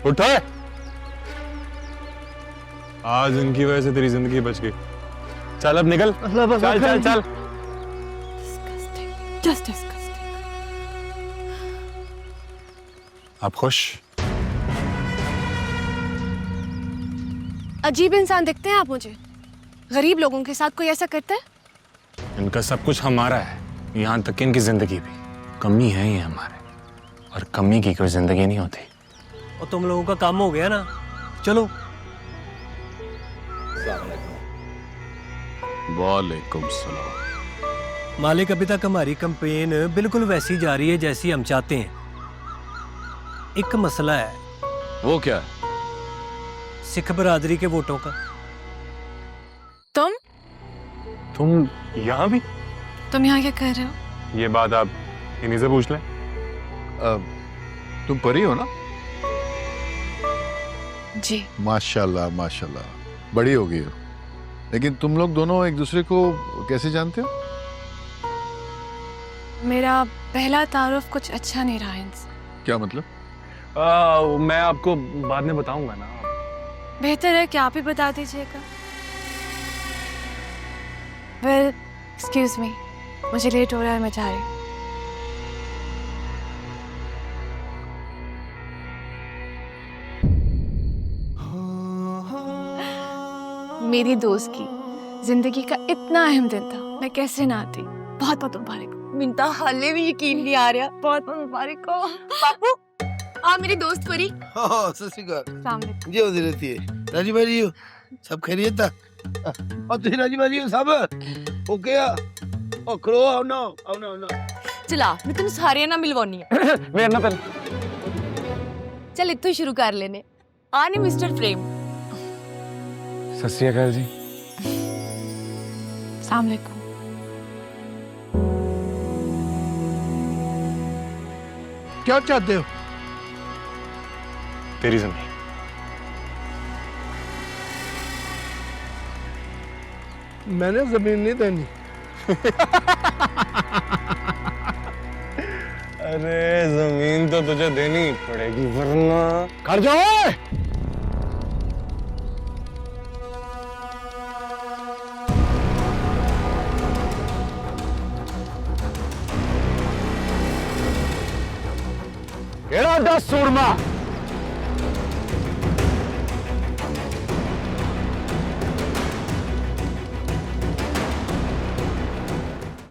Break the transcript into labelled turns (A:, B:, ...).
A: उठो। आज उनकी वजह से तेरी जिंदगी बच गई। चल अब निकल। चल चल चल।
B: Just disgusting.
A: आप खुश?
B: अजीब इंसान दिखते हैं आप मुझे। गरीब लोगों के साथ कोई ऐसा करता है?
A: इनका सब कुछ हमारा है, यहाँ तक कि इनकी जिंदगी भी। कमी है ये हमारे, और कमी की कोई जिंदगी नहीं होती।
C: और तुम लोगों का काम हो गया ना, चलो।
D: वालेकुम सलाम।
C: मालिक, अभी तक हमारी कंपेन बिल्कुल वैसी जा रही है जैसी हम चाहते हैं। एक मसला है,
D: वो क्या है?
C: सिख बरादरी के वोटों का।
A: तुम यहाँ भी?
B: तुम यहाँ क्या कर रहे हो?
A: ये बात आप इन्हीं से पूछ लें।
D: तुम परी हो ना?
B: जी।
D: माशाल्लाह माशाल्लाह, बड़ी हो गई हो। लेकिन तुम लोग दोनों एक दूसरे को कैसे जानते हो?
B: मेरा पहला तारुफ कुछ अच्छा नहीं रहा इनसे।
D: क्या मतलब?
A: मैं आपको बाद में बताऊंगा ना।
B: बेहतर है कि आप ही बता दीजिएगा। वेल, एक्सक्यूज मी, मुझे लेट हो रहा है, मैं जा रही हूँ। मेरी दोस्त की जिंदगी का इतना अहम दिन था, मैं कैसे ना आती। बहुत बहुत मुबारक।
E: मिनता हाले भी यकीन नहीं आ रहा।
B: बहुत बहुत मुबारक हो
E: बापू, आ मेरी दोस्त परी।
F: सत श्री अकाल।
B: सामने।
F: जी होती रहती है। राजी भाई हो? सब खैरियत था? और तुम राजी भाई हो सब? ओके आ? ओ खलो आओ ना, आओ ना, आओ ना।
E: चला मैं तेन सारे ना मिलवानी है।
A: मेरे ना पहले।
E: चल इत्थों ही शुरू कर लेने। आ ने मिस्टर फ्रेम।
A: सत श्री अकाल जी।
B: सामने।
F: क्या चाहते हो?
A: तेरी जिंदगी।
F: मैंने जमीन नहीं देनी।
A: अरे जमीन तो तुझे देनी पड़ेगी, वरना खड़ जाओ। केड़ा 10 सूरमा